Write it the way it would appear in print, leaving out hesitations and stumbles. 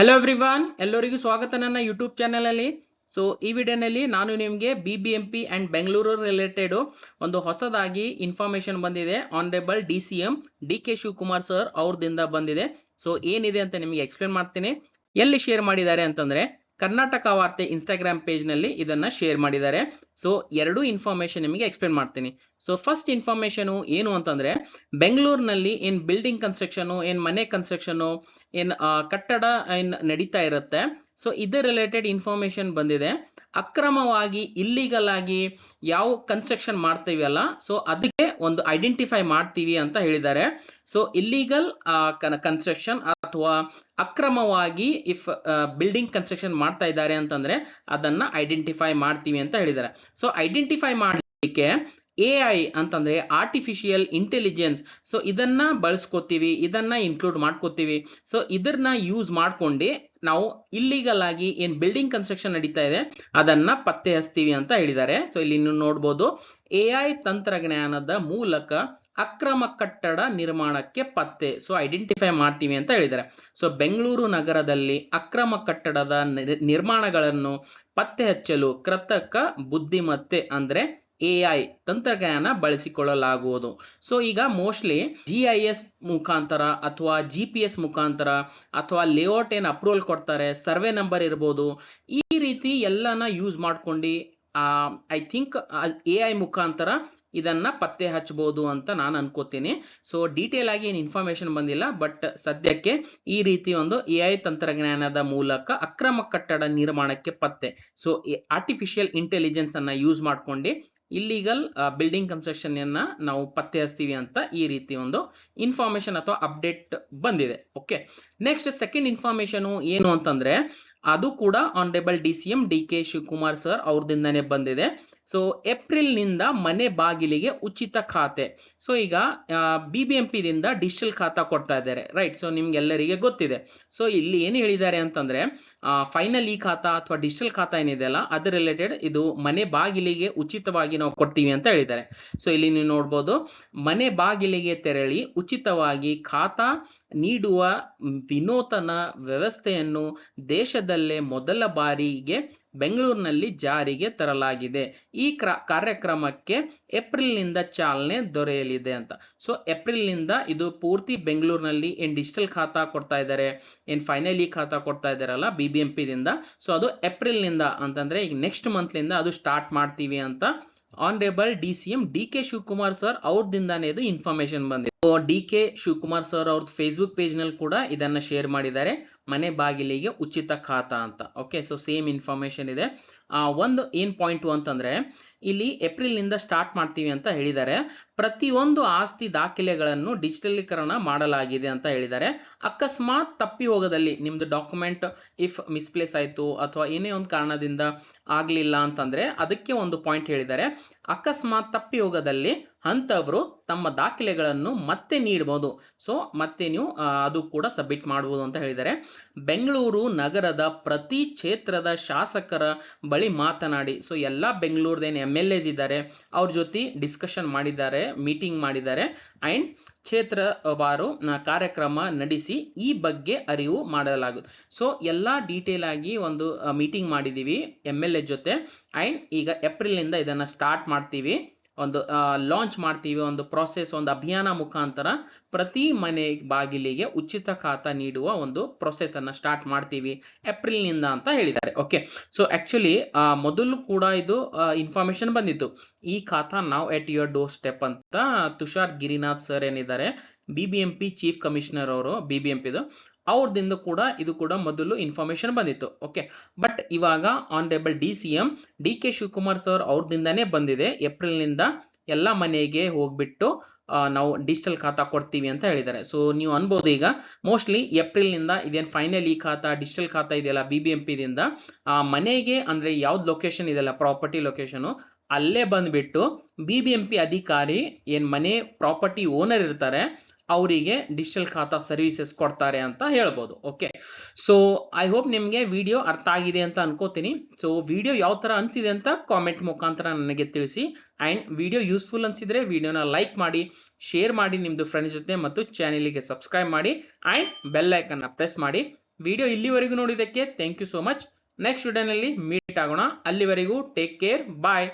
Hello everyone, ಎಲ್ಲರಿಗೂ ಸ್ವಾಗತ ನನ್ನ ಯೂಟ್ಯೂಬ್ ಚಾನೆಲ್ ಅಲ್ಲಿ. ಸೊ ಈ ವಿಡಿಯೋನಲ್ಲಿ ನಾನು ನಿಮಗೆ BBMP ಅಂಡ್ ಬೆಂಗಳೂರು ರಿಲೇಟೆಡ್ ಒಂದು ಹೊಸದಾಗಿ ಇನ್ಫಾರ್ಮೇಶನ್ ಬಂದಿದೆ. Honourable DCM DK Shivakumar sir ಅವ್ರದಿಂದ ಬಂದಿದೆ. ಸೊ ಏನಿದೆ ಅಂತ ನಿಮಗೆ ಎಕ್ಸ್ಪ್ಲೇನ್ ಮಾಡ್ತೀನಿ. ಎಲ್ಲಿ ಶೇರ್ ಮಾಡಿದ್ದಾರೆ ಅಂತಂದ್ರೆ ಕರ್ನಾಟಕ ವಾರ್ತೆ ಇನ್ಸ್ಟಾಗ್ರಾಮ್ ಪೇಜ್ ನಲ್ಲಿ ಇದನ್ನ ಶೇರ್ ಮಾಡಿದ್ದಾರೆ. ಸೊ ಎರಡು ಇನ್ಫಾರ್ಮೇಶನ್ ನಿಮಗೆ ಎಕ್ಸ್ಪ್ಲೇನ್ ಮಾಡ್ತೀನಿ. ಸೊ ಫಸ್ಟ್ ಇನ್ಫಾರ್ಮೇಶನ್ ಏನು ಅಂತಂದ್ರೆ ಬೆಂಗಳೂರಿನಲ್ಲಿ ಏನ್ ಬಿಲ್ಡಿಂಗ್ ಕನ್ಸ್ಟ್ರಕ್ಷನ್, ಏನ್ ಮನೆ ಕನ್ಸ್ಟ್ರಕ್ಷನ್, ಏನ್ ಕಟ್ಟಡ ಏನ್ ನಡೀತಾ ಇರುತ್ತೆ. ಸೊ ಇದರ ರಿಲೇಟೆಡ್ ಇನ್ಫಾರ್ಮೇಶನ್ ಬಂದಿದೆ. ಅಕ್ರಮವಾಗಿ ಇಲ್ಲಿಗಲ್ ಆಗಿ ಯಾವ ಕನ್ಸ್ಟ್ರಕ್ಷನ್ ಮಾಡ್ತೀವಲ್ಲ, ಸೊ ಅದಕ್ಕೆ ಒಂದು ಐಡೆಂಟಿಫೈ ಮಾಡ್ತೀವಿ ಅಂತ ಹೇಳಿದ್ದಾರೆ. ಸೊ ಇಲ್ಲಿಗಲ್ ಕನ್ಸ್ಟ್ರಕ್ಷನ್ ಅಥವಾ ಅಕ್ರಮವಾಗಿ ಇಫ್ ಬಿಲ್ಡಿಂಗ್ ಕನ್ಸ್ಟ್ರಕ್ಷನ್ ಮಾಡ್ತಾ ಇದ್ದಾರೆ ಅಂತಂದ್ರೆ ಅದನ್ನ ಐಡೆಂಟಿಫೈ ಮಾಡ್ತೀವಿ ಅಂತ ಹೇಳಿದ್ದಾರೆ. ಸೊ ಐಡೆಂಟಿಫೈ ಮಾಡಲಿಕ್ಕೆ AI ಅಂತಂದ್ರೆ ಆರ್ಟಿಫಿಷಿಯಲ್ ಇಂಟೆಲಿಜೆನ್ಸ್, ಸೊ ಇದನ್ನ ಬಳಸ್ಕೋತೀವಿ, ಇದನ್ನ ಇನ್ಕ್ಲೂಡ್ ಮಾಡ್ಕೋತೀವಿ. ಸೊ ಇದನ್ನ ಯೂಸ್ ಮಾಡ್ಕೊಂಡು ನಾವು ಇಲ್ಲಿಗಲ್ ಆಗಿ ಏನ್ ಬಿಲ್ಡಿಂಗ್ ಕನ್ಸ್ಟ್ರಕ್ಷನ್ ನಡೀತಾ ಇದೆ ಅದನ್ನ ಪತ್ತೆ ಹಚ್ತೀವಿ ಅಂತ ಹೇಳಿದ್ದಾರೆ. ಸೊ ಇಲ್ಲಿ ನೀವು ನೋಡ್ಬೋದು, AI ತಂತ್ರಜ್ಞಾನದ ಮೂಲಕ ಅಕ್ರಮ ಕಟ್ಟಡ ನಿರ್ಮಾಣಕ್ಕೆ ಪತ್ತೆ, ಸೊ ಐಡೆಂಟಿಫೈ ಮಾಡ್ತೀವಿ ಅಂತ ಹೇಳಿದ್ದಾರೆ. ಸೊ ಬೆಂಗಳೂರು ನಗರದಲ್ಲಿ ಅಕ್ರಮ ಕಟ್ಟಡದ ನಿರ್ಮಾಣಗಳನ್ನು ಪತ್ತೆ ಹಚ್ಚಲು ಕೃತಕ ಬುದ್ಧಿಮತ್ತೆ ಅಂದ್ರೆ AI ತಂತ್ರಜ್ಞಾನ ಬಳಸಿಕೊಳ್ಳಲಾಗುವುದು. ಸೊ ಈಗ ಮೋಸ್ಟ್ಲಿ GIS ಮುಖಾಂತರ ಅಥವಾ GPS ಮುಖಾಂತರ ಅಥವಾ ಲೇಔಟ್ ಏನ್ ಅಪ್ರೂವಲ್ ಕೊಡ್ತಾರೆ, ಸರ್ವೆ ನಂಬರ್ ಇರ್ಬೋದು, ಈ ರೀತಿ ಎಲ್ಲಾನ ಯೂಸ್ ಮಾಡ್ಕೊಂಡು ಐ ಥಿಂಕ್ AI ಮುಖಾಂತರ ಇದನ್ನ ಪತ್ತೆ ಹಚ್ಚಬಹುದು ಅಂತ ನಾನು ಅನ್ಕೋತೀನಿ. ಸೊ ಡೀಟೇಲ್ ಆಗಿ ಏನು ಇನ್ಫಾರ್ಮೇಶನ್ ಬಂದಿಲ್ಲ, ಬಟ್ ಸದ್ಯಕ್ಕೆ ಈ ರೀತಿ ಒಂದು AI ತಂತ್ರಜ್ಞಾನದ ಮೂಲಕ ಅಕ್ರಮ ಕಟ್ಟಡ ನಿರ್ಮಾಣಕ್ಕೆ ಪತ್ತೆ. ಸೊ ಆರ್ಟಿಫಿಷಿಯಲ್ ಇಂಟೆಲಿಜೆನ್ಸ್ ಅನ್ನ ಯೂಸ್ ಮಾಡ್ಕೊಂಡು ಇಲ್ಲಿಗಲ್ ಬಿಲ್ಡಿಂಗ್ ಕನ್ಸ್ಟ್ರಕ್ಷನ್ ಅನ್ನ ನಾವು ಪತ್ತೆ ಹಚ್ತೀವಿ ಅಂತ ಈ ರೀತಿ ಒಂದು ಇನ್ಫಾರ್ಮೇಶನ್ ಅಥವಾ ಅಪ್ಡೇಟ್ ಬಂದಿದೆ. ಓಕೆ, ನೆಕ್ಸ್ಟ್ ಸೆಕೆಂಡ್ ಇನ್ಫಾರ್ಮೇಶನ್ ಏನು ಅಂತಂದ್ರೆ ಅದು ಕೂಡ honourable DCM DK Shivakumar sir ಅವ್ರದಿಂದಾನೇ ಬಂದಿದೆ. ಸೊ ಏಪ್ರಿಲ್ ನಿಂದ ಮನೆ ಬಾಗಿಲಿಗೆ ಉಚಿತ ಖಾತೆ. ಸೊ ಈಗ BBMP ದಿಂದ ಡಿಜಿಟಲ್ ಖಾತಾ ಕೊಡ್ತಾ ಇದ್ದಾರೆ, ರೈಟ್? ಸೊ ನಿಮ್ಗೆಲ್ಲರಿಗೆ ಗೊತ್ತಿದೆ. ಸೊ ಇಲ್ಲಿ ಏನು ಹೇಳಿದ್ದಾರೆ ಅಂತಂದ್ರೆ ಫೈನಲ್ ಈ ಖಾತಾ ಅಥವಾ ಡಿಜಿಟಲ್ ಖಾತಾ ಏನಿದೆ ಅಲ್ಲ, ಅದ್ರ ರಿಲೇಟೆಡ್ ಇದು ಮನೆ ಬಾಗಿಲಿಗೆ ಉಚಿತವಾಗಿ ನಾವು ಕೊಡ್ತೀವಿ ಅಂತ ಹೇಳಿದ್ದಾರೆ. ಸೊ ಇಲ್ಲಿ ನೀವು ನೋಡ್ಬೋದು, ಮನೆ ಬಾಗಿಲಿಗೆ ತೆರಳಿ ಉಚಿತವಾಗಿ ಖಾತಾ ನೀಡುವ ವಿನೂತನ ವ್ಯವಸ್ಥೆಯನ್ನು ದೇಶದಲ್ಲೇ ಮೊದಲ ಬಾರಿಗೆ ಬೆಂಗಳೂರಿನಲ್ಲಿ ಜಾರಿಗೆ ತರಲಾಗಿದೆ. ಈ ಕಾರ್ಯಕ್ರಮಕ್ಕೆ ಏಪ್ರಿಲ್ ನಿಂದ ಚಾಲನೆ ದೊರೆಯಲಿದೆ ಅಂತ. ಸೊ ಏಪ್ರಿಲ್ ನಿಂದ ಇದು ಪೂರ್ತಿ ಬೆಂಗಳೂರಿನಲ್ಲಿ ಏನ್ ಡಿಜಿಟಲ್ ಖಾತಾ ಕೊಡ್ತಾ ಇದ್ದಾರೆ, ಏನ್ ಫೈನಲಿ ಖಾತಾ ಕೊಡ್ತಾ ಇದಾರಲ್ಲ BBMP ದಿಂದ, ಸೊ ಅದು ಏಪ್ರಿಲ್ ನಿಂದ ಅಂತಂದ್ರೆ ಈಗ ನೆಕ್ಸ್ಟ್ ಮಂತ್ ಲಿಂದ ಅದು ಸ್ಟಾರ್ಟ್ ಮಾಡ್ತೀವಿ ಅಂತ honourable DCM DK Shivakumar sir ಅವ್ರದಿಂದಾನೇ ಇದು ಇನ್ಫಾರ್ಮೇಶನ್ ಬಂದಿದೆ. DK ಶಿವಕುಮಾರ್ ಸರ್ ಅವ್ರದ್ದು ಫೇಸ್ಬುಕ್ ಪೇಜ್ ನಲ್ಲಿ ಕೂಡ ಇದನ್ನ ಶೇರ್ ಮಾಡಿದ್ದಾರೆ, ಮನೆ ಬಾಗಿಲಿಗೆ ಉಚಿತ ಖಾತಾ ಅಂತ. ಓಕೆ, ಸೊ ಸೇಮ್ ಇನ್ಫಾರ್ಮೇಶನ್ ಇದೆ. ಒಂದು ಏನ್ ಪಾಯಿಂಟ್ ಅಂತಂದ್ರೆ ಇಲ್ಲಿ ಏಪ್ರಿಲ್ ನಿಂದ ಸ್ಟಾರ್ಟ್ ಮಾಡ್ತೀವಿ ಅಂತ ಹೇಳಿದ್ದಾರೆ. ಪ್ರತಿಯೊಂದು ಆಸ್ತಿ ದಾಖಲೆಗಳನ್ನು ಡಿಜಿಟಲೀಕರಣ ಮಾಡಲಾಗಿದೆ ಅಂತ ಹೇಳಿದ್ದಾರೆ. ಅಕಸ್ಮಾತ್ ತಪ್ಪಿ ಹೋಗದಲ್ಲಿ ನಿಮ್ದು ಡಾಕ್ಯುಮೆಂಟ್ ಇಫ್ ಮಿಸ್ಪ್ಲೇಸ್ ಆಯ್ತು ಅಥವಾ ಏನೇ ಒಂದು ಕಾರಣದಿಂದ ಆಗ್ಲಿಲ್ಲ ಅಂತಂದ್ರೆ ಅದಕ್ಕೆ ಒಂದು ಪಾಯಿಂಟ್ ಹೇಳಿದ್ದಾರೆ. ಅಕಸ್ಮಾತ್ ತಪ್ಪಿ ಹೋಗದಲ್ಲಿ ಅಂತವರು ತಮ್ಮ ದಾಖಲೆಗಳನ್ನು ಮತ್ತೆ ನೀಡಬಹುದು. ಸೊ ಮತ್ತೆ ನೀವು ಅದು ಕೂಡ ಸಬ್ಮಿಟ್ ಮಾಡಬಹುದು ಅಂತ ಹೇಳಿದ್ದಾರೆ. ಬೆಂಗಳೂರು ನಗರದ ಪ್ರತಿ ಕ್ಷೇತ್ರದ ಶಾಸಕರ ಬಳಿ ಮಾತನಾಡಿ, ಸೊ ಎಲ್ಲಾ ಬೆಂಗಳೂರದೇನು MLAs ಇದ್ದಾರೆ ಅವ್ರ ಜೊತೆ ಡಿಸ್ಕಷನ್ ಮಾಡಿದ್ದಾರೆ, ಮೀಟಿಂಗ್ ಮಾಡಿದ್ದಾರೆ ಅಂಡ್ ಕ್ಷೇತ್ರವಾರು ಕಾರ್ಯಕ್ರಮ ನಡೆಸಿ ಈ ಬಗ್ಗೆ ಅರಿವು ಮಾಡಲಾಗುತ್ತೆ. ಸೊ ಎಲ್ಲಾ ಡೀಟೇಲ್ ಆಗಿ ಒಂದು ಮೀಟಿಂಗ್ ಮಾಡಿದೀವಿ MLA ಜೊತೆ ಅಂಡ್ ಈಗ ಏಪ್ರಿಲ್ ನಿಂದ ಇದನ್ನ ಸ್ಟಾರ್ಟ್ ಮಾಡ್ತೀವಿ, ಒಂದು ಲಾಂಚ್ ಮಾಡ್ತೀವಿ, ಒಂದು ಪ್ರಾಸೆಸ್, ಒಂದು ಅಭಿಯಾನ ಮುಖಾಂತರ ಪ್ರತಿ ಮನೆ ಬಾಗಿಲಿಗೆ ಉಚಿತ ಖಾತಾ ನೀಡುವ ಒಂದು ಪ್ರೊಸೆಸ್ ಅನ್ನ ಸ್ಟಾರ್ಟ್ ಮಾಡ್ತೀವಿ ಏಪ್ರಿಲ್ ನಿಂದ ಅಂತ ಹೇಳಿದ್ದಾರೆ. ಓಕೆ, ಸೊ ಆಕ್ಚುಲಿ ಮೊದಲು ಕೂಡ ಇದು ಇನ್ಫಾರ್ಮೇಶನ್ ಬಂದಿತ್ತು, ಈ ಖಾತಾ ನಾವ್ ಎಟ್ ಯುವರ್ ಡೋರ್ ಸ್ಟೆಪ್ ಅಂತ ತುಷಾರ್ ಗಿರಿನಾಥ್ ಸರ್ ಏನಿದ್ದಾರೆ BBMP ಚೀಫ್ ಕಮಿಷನರ್ ಅವರು BBMPದು, ಅವ್ರದಿಂದ ಕೂಡ ಇದು ಕೂಡ ಮೊದಲು ಇನ್ಫಾರ್ಮೇಶನ್ ಬಂದಿತ್ತು. ಓಕೆ, ಬಟ್ ಇವಾಗ honourable DCM DK Shivakumar sir ಅವ್ರದಿಂದಾನೇ ಬಂದಿದೆ. ಏಪ್ರಿಲ್ ನಿಂದ ಎಲ್ಲ ಮನೆಗೆ ಹೋಗ್ಬಿಟ್ಟು ನಾವು ಡಿಜಿಟಲ್ ಖಾತಾ ಕೊಡ್ತೀವಿ ಅಂತ ಹೇಳಿದ್ದಾರೆ. ಸೊ ನೀವು ಅನ್ಬೋದು ಈಗ ಮೋಸ್ಟ್ಲಿ ಏಪ್ರಿಲ್ ನಿಂದ ಇದೇನ್ ಫೈನಲ್ ಈ ಖಾತಾ ಡಿಜಿಟಲ್ ಖಾತಾ ಇದೆಯಲ್ಲ BBMP ದಿಂದ ಮನೆಗೆ ಅಂದ್ರೆ ಯಾವ್ದು ಲೊಕೇಶನ್ ಇದೆಯಲ್ಲ ಪ್ರಾಪರ್ಟಿ ಲೊಕೇಶನ್ ಅಲ್ಲೇ ಬಂದ್ಬಿಟ್ಟು BBMP ಅಧಿಕಾರಿ ಏನ್ ಮನೆ ಪ್ರಾಪರ್ಟಿ ಓನರ್ ಇರ್ತಾರೆ ಅವರಿಗೆ ಡಿಜಿಟಲ್ ಖಾತಾ ಸರ್ವಿಸಸ್ ಕೊಡ್ತಾರೆ ಅಂತ ಹೇಳ್ಬೋದು. ಓಕೆ, ಸೊ ಐ ಹೋಪ್ ನಿಮ್ಗೆ ವಿಡಿಯೋ ಅರ್ಥ ಆಗಿದೆ ಅಂತ ಅನ್ಕೋತೀನಿ. ಸೊ ವಿಡಿಯೋ ಯಾವ ತರ ಅನ್ಸಿದೆ ಅಂತ ಕಾಮೆಂಟ್ ಮುಖಾಂತರ ನನಗೆ ತಿಳಿಸಿ. ಅಂಡ್ ವಿಡಿಯೋ ಯೂಸ್ಫುಲ್ ಅನ್ಸಿದ್ರೆ ವಿಡಿಯೋನ ಲೈಕ್ ಮಾಡಿ, ಶೇರ್ ಮಾಡಿ ನಿಮ್ದು ಫ್ರೆಂಡ್ಸ್ ಜೊತೆ, ಮತ್ತು ಚಾನೆಲ್ಗೆ ಸಬ್ಸ್ಕ್ರೈಬ್ ಮಾಡಿ ಅಂಡ್ ಬೆಲ್ ಐಕನ್ ಪ್ರೆಸ್ ಮಾಡಿ. ವಿಡಿಯೋ ಇಲ್ಲಿವರೆಗೂ ನೋಡಿದ್ದಕ್ಕೆ thank you so much. Next ವಿಡಿಯೋನಲ್ಲಿ ಮೀಟ್ ಆಗೋಣ. ಅಲ್ಲಿವರೆಗೂ ಟೇಕ್ ಕೇರ್, ಬಾಯ್.